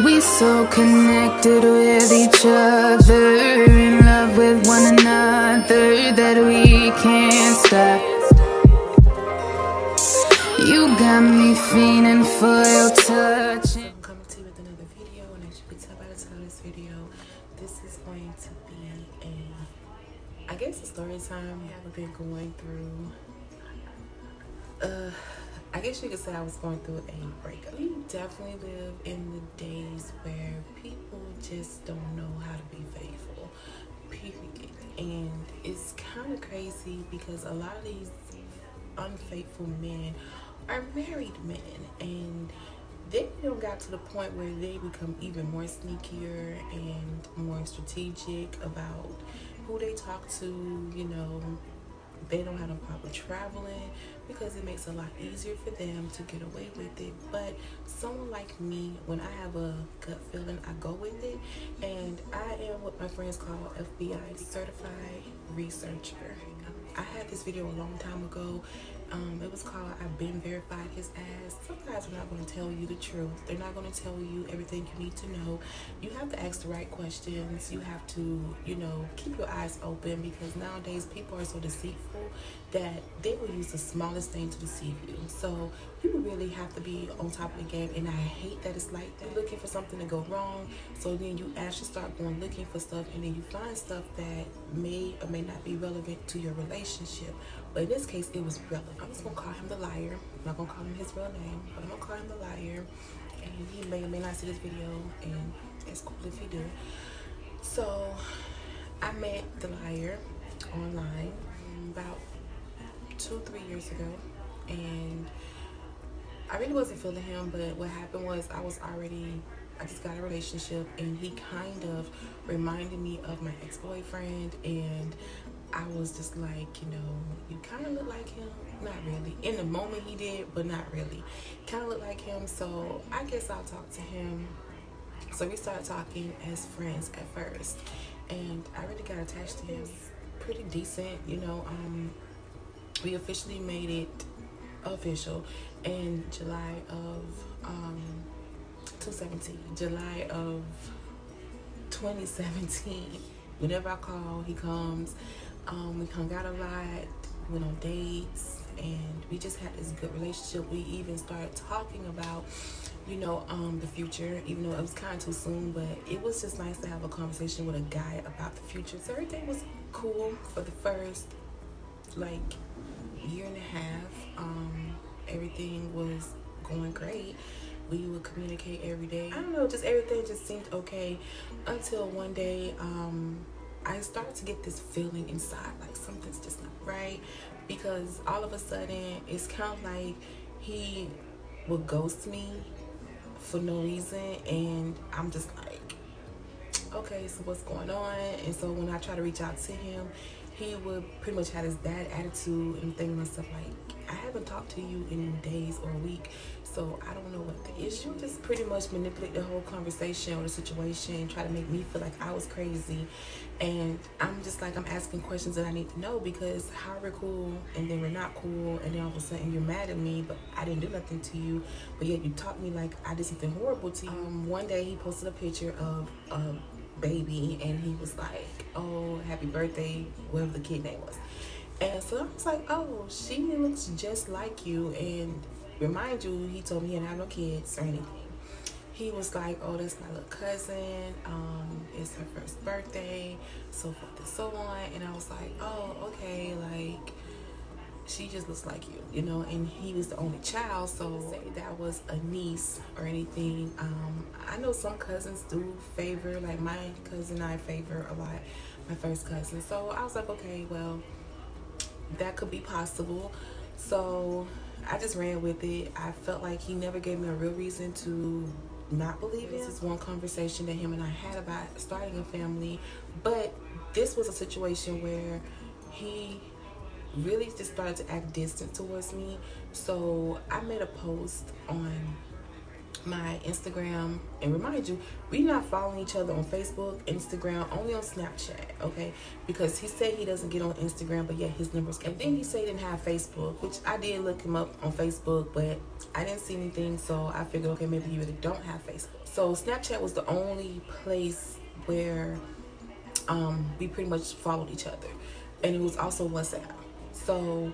We so connected with each other, in love with one another, that we can't stop. You got me feeling for your touch. So I'm coming to you with another video, and as you can tell by the title of this video, this is going to be I guess a story time. I've been going through I guess you could say I was going through a breakup. We definitely live in the days where people just don't know how to be faithful, period. And it's kind of crazy because a lot of these unfaithful men are married men, and they don't got to the point where they become even more sneakier and more strategic about who they talk to. You know, they don't have no problem traveling because it makes it a lot easier for them to get away with it. But someone like me, when I have a gut feeling, I go with it. And I am what my friends call FBI certified researcher. I had this video a long time ago. It was called I've Been Verified His Ass. Some guys are not going to tell you the truth. They're not going to tell you everything you need to know. You have to ask the right questions. You have to, you know, keep your eyes open, because nowadays people are so deceitful that they will use the smallest thing to deceive you. So you really have to be on top of the game, and I hate that it's like that. Looking for something to go wrong, so then you actually start going looking for stuff, and then you find stuff that may or may not be relevant to your relationship. But in this case, it was relevant. I'm just gonna call him the liar. I'm not gonna call him his real name, but I'm gonna call him the liar. And he may or may not see this video, and it's cool if he do. So I met the liar online about 2-3 years ago, and I really wasn't feeling him. But what happened was I just got a relationship, and he kind of reminded me of my ex-boyfriend, and I was just like, you know, you kind of look like him. Not really. In the moment he did, but not really. Kind of look like him, so I guess I'll talk to him. So we started talking as friends at first, and I really got attached to him. Pretty decent, you know. We officially made it official in July of 2017. Whenever I call, he comes. We hung out a lot, went on dates, and we just had this good relationship. We even started talking about, you know, the future, even though it was kind of too soon, but it was just nice to have a conversation with a guy about the future. So everything was cool for the first, like, year and a half. Everything was going great. We would communicate every day. I don't know, just everything just seemed okay until one day, I started to get this feeling inside, like something's just not right, because all of a sudden it's kind of like he would ghost me for no reason, and I'm just like, okay, so what's going on? And so when I try to reach out to him, he would pretty much have this bad attitude, and thinking to myself like, I haven't talked to you in days or a week, so I don't know what the issue. Just pretty much manipulate the whole conversation or the situation, try to make me feel like I was crazy. And I'm just like, I'm asking questions that I need to know, because how we're cool and then we're not cool, and then all of a sudden you're mad at me, but I didn't do nothing to you, but yet you taught me like I did something horrible to you. One day he posted a picture of a baby, and he was like, oh, happy birthday, whatever the kid name was. And so I was like, oh, she looks just like you. And remind you, he told me he didn't have no kids or anything. He was like, oh, that's my little cousin. It's her first birthday, so forth and so on. And I was like, oh, okay, like, she just looks like you, you know. And he was the only child, so say that was a niece or anything. I know some cousins do favor, like my cousin I favor a lot, my first cousin. So I was like, okay, well, that could be possible. So I just ran with it. I felt like he never gave me a real reason to not believe it. This is one conversation that him and I had about starting a family, but this was a situation where he really just started to act distant towards me. So I made a post on my Instagram, and remind you, we're not following each other on Facebook, Instagram, only on Snapchat, okay? Because he said he doesn't get on Instagram, but yet his numbers. And then he said he didn't have Facebook, which I did look him up on Facebook, but I didn't see anything, so I figured, okay, maybe you really don't have Facebook. So Snapchat was the only place where we pretty much followed each other, and it was also WhatsApp. So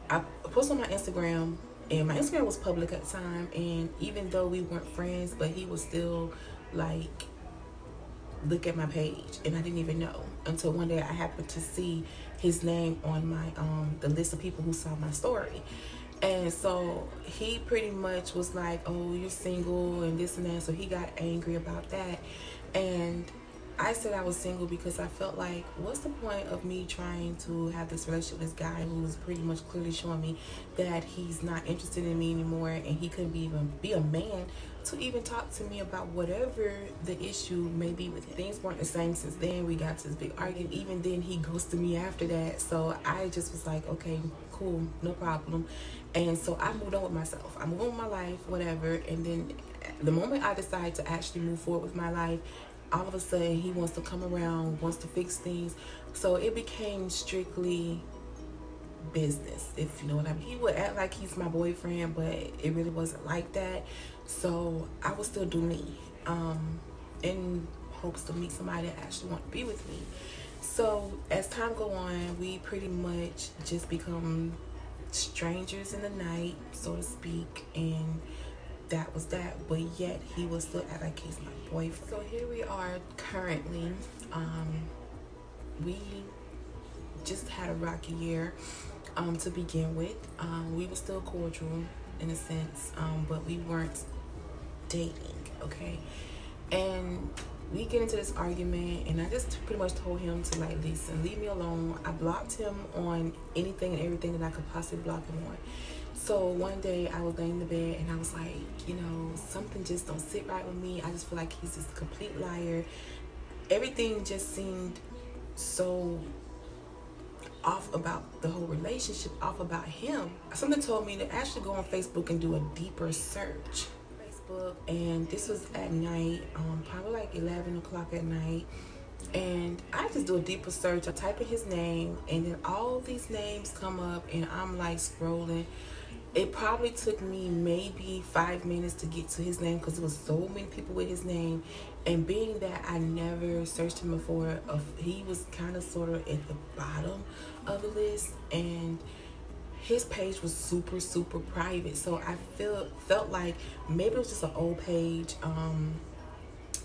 I posted on my Instagram, and my Instagram was public at the time, and even though we weren't friends, but he was still like look at my page, and I didn't even know until one day I happened to see his name on my the list of people who saw my story. And so he pretty much was like, oh, you're single and this and that. So he got angry about that. And I said I was single because I felt like, what's the point of me trying to have this relationship with this guy who's pretty much clearly showing me that he's not interested in me anymore, and he couldn't even be a man to even talk to me about whatever the issue may be with him. Things weren't the same since then. We got to this big argument. Even then, he ghosted me after that. So I just was like, okay, cool, no problem. And so I moved on with myself. I moved on with my life, whatever. And then the moment I decided to actually move forward with my life, all of a sudden he wants to come around, wants to fix things. So it became strictly business, if you know what I mean. He would act like he's my boyfriend, but it really wasn't like that. So I would still do me, in hopes to meet somebody that actually want to be with me. So as time go on, we pretty much just become strangers in the night, so to speak, and that was that. But yet he was still act like he's my boyfriend. So here we are currently. We just had a rocky year to begin with. We were still cordial in a sense, but we weren't dating, okay? And we get into this argument, and I just pretty much told him to, like, listen, leave me alone. I blocked him on anything and everything that I could possibly block him on. So one day I was laying in the bed, and I was like, you know, something just don't sit right with me. I just feel like he's just a complete liar. Everything just seemed so off about the whole relationship, off about him. Something told me to actually go on Facebook and do a deeper search. And this was at night, probably like 11 o'clock at night. And I just do a deeper search. I type in his name, and then all these names come up, and I'm like scrolling. It probably took me maybe 5 minutes to get to his name because there was so many people with his name. And being that I never searched him before, he was kind of sort of at the bottom of the list, and his page was super, super private. So I felt like maybe it was just an old page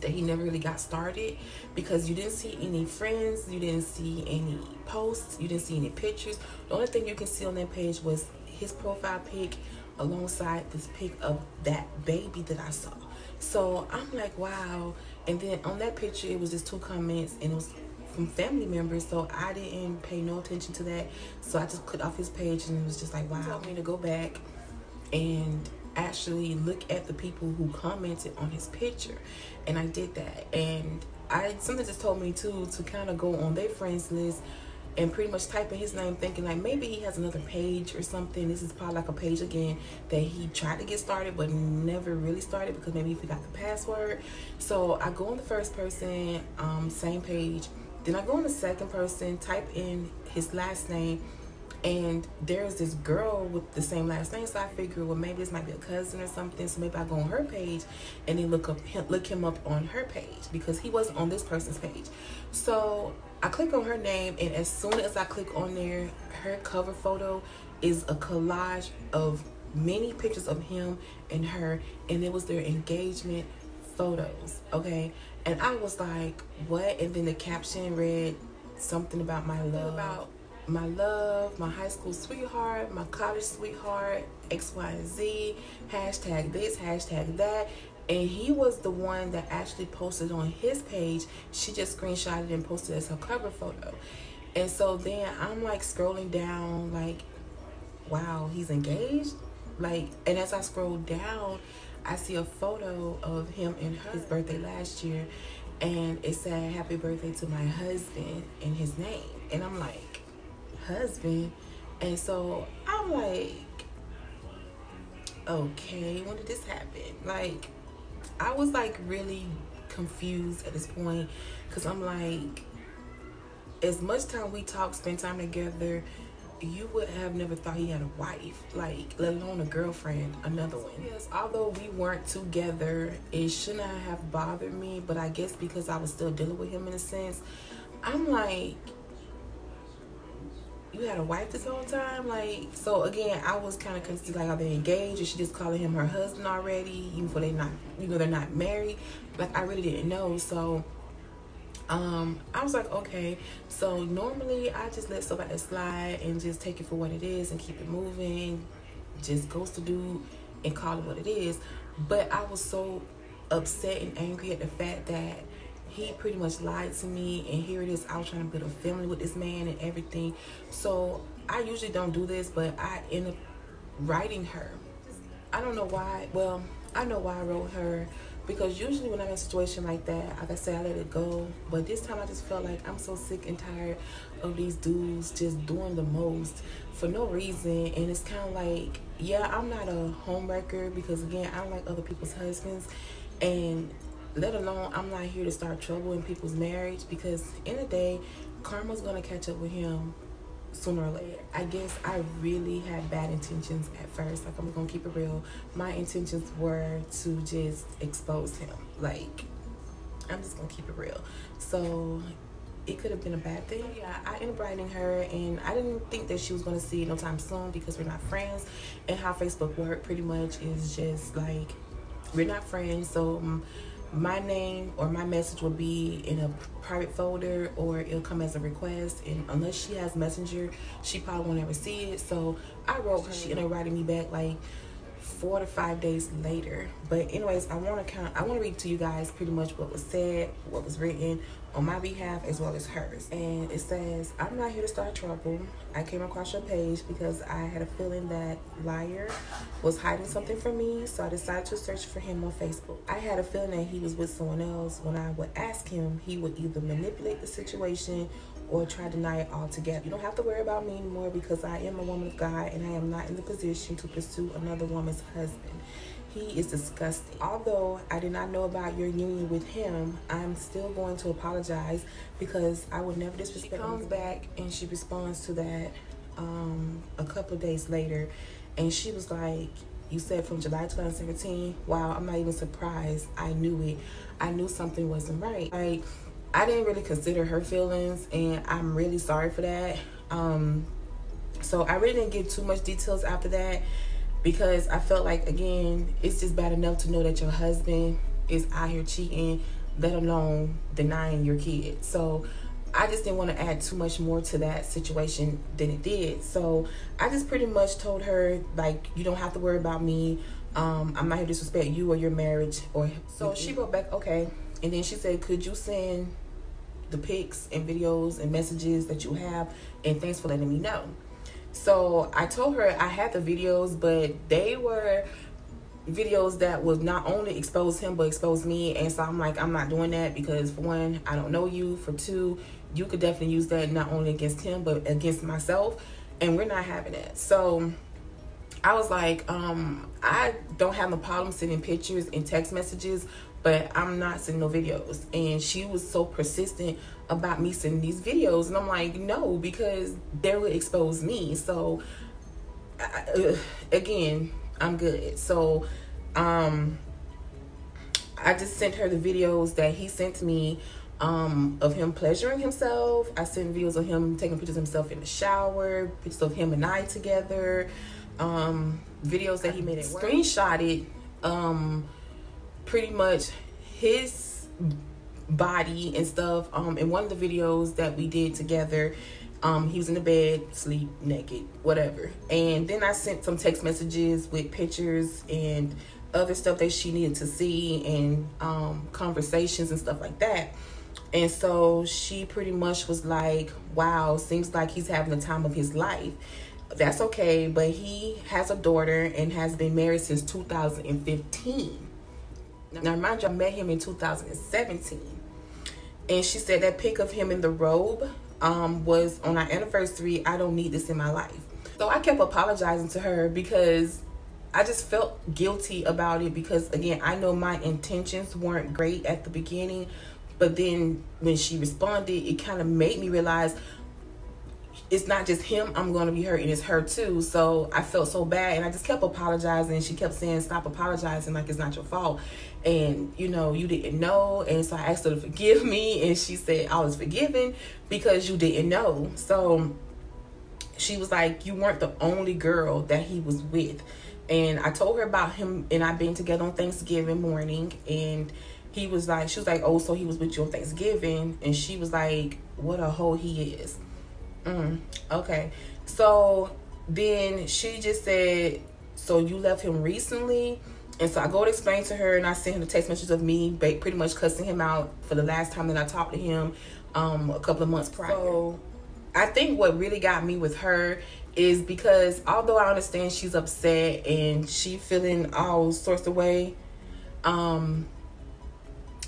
that he never really got started, because you didn't see any friends, you didn't see any posts, you didn't see any pictures. The only thing you can see on that page was his profile pic alongside this pic of that baby that I saw. So I'm like, wow. And then on that picture, it was just 2 comments, and it was from family members, so I didn't pay no attention to that. So I just clicked off his page, and it was just like, wow. He told me to go back and actually look at the people who commented on his picture, and I did that. And something just told me too to kind of go on their friends list and pretty much type in his name, thinking like maybe he has another page or something. This is probably like a page again that he tried to get started but never really started, because maybe he forgot the password. So I go on the first person, same page. Then I go on the second person, type in his last name, and there's this girl with the same last name. So I figure, well, maybe this might be a cousin or something. So maybe I go on her page and then look him up on her page, because he wasn't on this person's page. So I click on her name, and as soon as I click on there, her cover photo is a collage of many pictures of him and her, and it was their engagement photos, okay? And I was like, what? And then the caption read something about my love, my high school sweetheart, my college sweetheart, X, Y, and Z, hashtag this, hashtag that. And he was the one that actually posted on his page. She just screenshotted and posted as her cover photo. And so then I'm like scrolling down, like, wow, he's engaged? Like, and as I scroll down, I see a photo of him and his birthday last year, and it said happy birthday to my husband in his name. And I'm like, husband? And so I'm like, okay, when did this happen? Like, I was like really confused at this point, because I'm like, as much time we talk, spend time together, you would have never thought he had a wife, like, let alone a girlfriend, another one. Yes, although we weren't together, it should not have bothered me, but I guess because I was still dealing with him in a sense, I'm like, you had a wife this whole time? Like, so again, I was kind of confused, like, are they engaged? Is she just calling him her husband already, even though they're not married? Like, I really didn't know. So I was like, okay. So normally I just let stuff like that slide and just take it for what it is and keep it moving, just ghost the dude and call it what it is. But I was so upset and angry at the fact that he pretty much lied to me, and here it is, I was trying to build a family with this man and everything. So I usually don't do this, but I end up writing her. I don't know why. Well, I know why I wrote her, because usually when I'm in a situation like that, like I say, I let it go. But this time I just felt like I'm so sick and tired of these dudes just doing the most for no reason. And it's kind of like, yeah, I'm not a homewrecker, because again, I don't like other people's husbands, and let alone I'm not here to start trouble in people's marriage, because in the day, karma's gonna catch up with him sooner or later. I guess I really had bad intentions at first. Like, I'm gonna keep it real. My intentions were to just expose him. Like, I'm just gonna keep it real. So it could have been a bad thing. Yeah, I ended up writing her, and I didn't think that she was gonna see it no time soon, because we're not friends. And how Facebook works pretty much is just like, we're not friends. So my name or my message will be in a private folder, or it'll come as a request, and unless she has Messenger, she probably won't ever see it. So I wrote her. She ended up writing me back like 4 to 5 days later. But anyways, I want to read to you guys pretty much what was said, what was written on my behalf as well as hers. And it says, I'm not here to start trouble. I came across your page because I had a feeling that Liar was hiding something from me, so I decided to search for him on Facebook. I had a feeling that he was with someone else. When I would ask him, he would either manipulate the situation or try to deny it altogether. You don't have to worry about me anymore, because I am a woman of God, and I am not in the position to pursue another woman's husband. He is disgusting. Although I did not know about your union with him, I'm still going to apologize, because I would never disrespect him. She comes back and she responds to that a couple of days later, and she was like, you said from July 2017. Wow, I'm not even surprised. I knew it. I knew something wasn't right. Like, I didn't really consider her feelings, and I'm really sorry for that. So I really didn't give too much details after that, because I felt like, again, it's just bad enough to know that your husband is out here cheating, let alone denying your kid. So I just didn't want to add too much more to that situation than it did. So I just pretty much told her, like, you don't have to worry about me. I'm not here to disrespect you or your marriage. So she wrote back, okay. And then she said, could you send the pics and videos and messages that you have, and thanks for letting me know. So I told her I had the videos, but they were videos that would not only expose him but expose me. And so I'm like, I'm not doing that, because for one, I don't know you. For two, you could definitely use that not only against him but against myself, and we're not having that. So I was like, I don't have no problem sending pictures and text messages, but I'm not sending no videos. And she was so persistent about me sending these videos, and I'm like, no, because they would expose me. So again, I'm good. So I just sent her the videos that he sent me of him pleasuring himself. I sent videos of him taking pictures of himself in the shower, pictures of him and I together, videos that he made at work. Screenshotted pretty much his body and stuff. In one of the videos that we did together, he was in the bed, sleep, naked, whatever. And then I sent some text messages with pictures and other stuff that she needed to see, and conversations and stuff like that. And so she pretty much was like, wow, seems like he's having the time of his life. That's okay, but he has a daughter and has been married since 2015. Now, mind you, I met him in 2017. And she said that pic of him in the robe was on our anniversary. I don't need this in my life. So I kept apologizing to her, because I just felt guilty about it because, again, I know my intentions weren't great at the beginning, but then when she responded, it kind of made me realize it's not just him I'm going to be hurting, it's her too. So I felt so bad, and I just kept apologizing. She kept saying, stop apologizing, like it's not your fault, and you know, you didn't know. And so I asked her to forgive me, and she said I was forgiven because you didn't know. So she was like, you weren't the only girl that he was with. And I told her about him and I being together on Thanksgiving morning, and she was like, oh, so he was with you on Thanksgiving? And she was like, what a hoe he is. Okay. So then she just said, so you left him recently? And so I go to explain to her, and I sent him a text message of me pretty much cussing him out for the last time that I talked to him a couple of months prior. So I think what really got me with her is because although I understand she's upset and she feeling all sorts of way,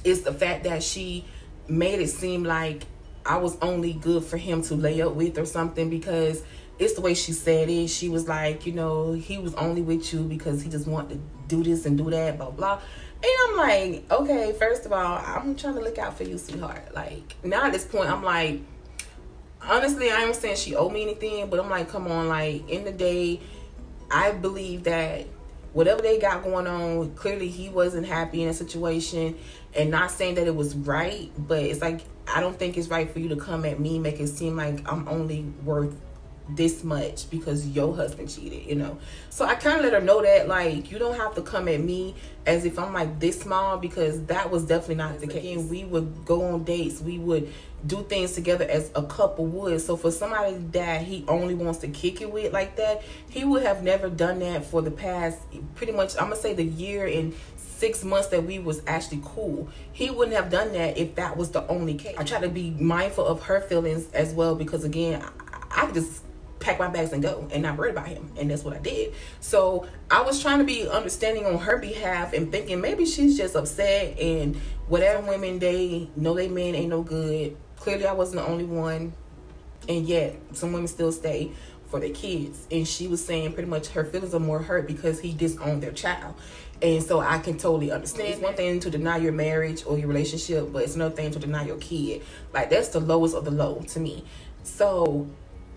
it's the fact that she made it seem like I was only good for him to lay up with or something, because it's the way she said it. She was like, you know, he was only with you because he just wanted to do this and do that, blah, blah. And I'm like, okay, first of all, I'm trying to look out for you, sweetheart. Like, now at this point, I'm like, honestly, I ain't saying she owed me anything, but I'm like, come on, like, in the day, I believe that whatever they got going on, clearly he wasn't happy in a situation, and not saying that it was right, but it's like, I don't think it's right for you to come at me, make it seem like I'm only worth this much because your husband cheated, you know. So I kind of let her know that, like, you don't have to come at me as if I'm like this small, because that was definitely not the case. Again, we would go on dates, we would do things together as a couple would. So for somebody that he only wants to kick it with like that, he would have never done that for the past pretty much, I'm gonna say, the year and 6 months that we was actually cool. He wouldn't have done that if that was the only case. I try to be mindful of her feelings as well, because again, I could just pack my bags and go and not worry about him, and that's what I did. So I was trying to be understanding on her behalf and thinking maybe she's just upset, and whatever, women, they know they men ain't no good. Clearly I wasn't the only one, and yet some women still stay for their kids. And she was saying pretty much her feelings are more hurt because he disowned their child. And so I can totally understand. It's one thing to deny your marriage or your relationship, but it's another thing to deny your kid. Like, that's the lowest of the low to me. So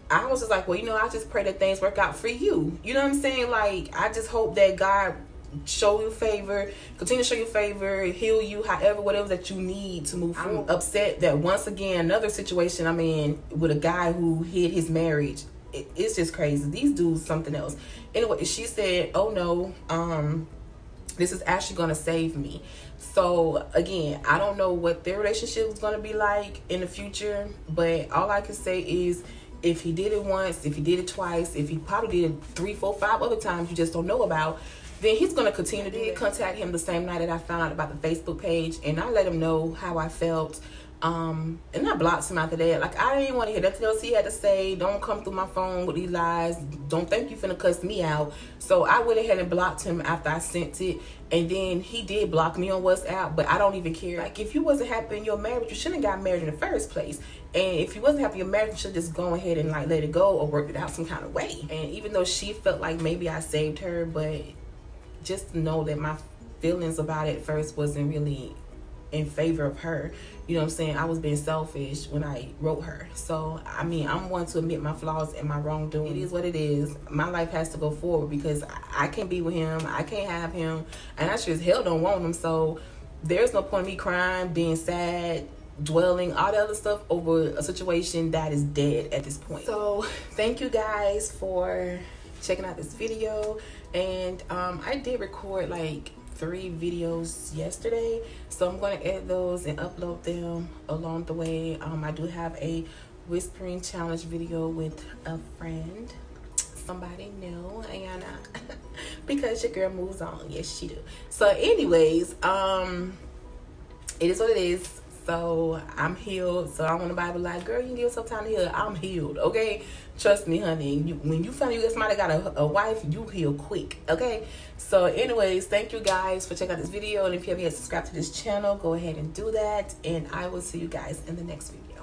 I was just like, well, you know, I just pray that things work out for you. You know what I'm saying? Like, I just hope that God show you favor, continue to show you favor, heal you, however, whatever that you need to move forward. I'm upset that once again, another situation I'm in with a guy who hid his marriage. It's just crazy. These dudes something else. Anyway, she said, oh no, this is actually going to save me. So again, I don't know what their relationship is going to be like in the future, but all I can say is, if he did it once, if he did it twice, if he probably did it 3, 4, 5 other times you just don't know about, then he's going to continue to do it. Contact him the same night that I found out about the Facebook page, and I let him know how I felt. And I blocked him after that. Like, I didn't want to hear nothing else he had to say. Don't come through my phone with these lies. Don't think you finna cuss me out. So I went ahead and blocked him after I sent it. And then he did block me on WhatsApp, but I don't even care. Like, if you wasn't happy in your marriage, you shouldn't have got married in the first place. And if you wasn't happy in your marriage, you should just go ahead and like let it go or work it out some kind of way. And even though she felt like maybe I saved her, but just know that my feelings about it first wasn't really in favor of her. You know what I'm saying? I was being selfish when I wrote her. So I mean, I'm one to admit my flaws and my wrongdoing. It is what it is. My life has to go forward because I can't be with him, I can't have him, and I sure as hell don't want him. So there's no point in me crying, being sad, dwelling, all the other stuff over a situation that is dead at this point. So thank you guys for checking out this video. And I did record like 3 videos yesterday, so I'm going to edit those and upload them along the way. I do have a whispering challenge video with a friend, somebody new, and because your girl moves on. Yes, she do. So anyways, it is what it is. So I'm healed. So I don't want nobody to be like, girl, you can give yourself time to heal. I'm healed, okay? Trust me, honey. When you find you got somebody got a wife, you heal quick, okay? So anyways, thank you guys for checking out this video. And if you haven't yet subscribed to this channel, go ahead and do that. And I will see you guys in the next video.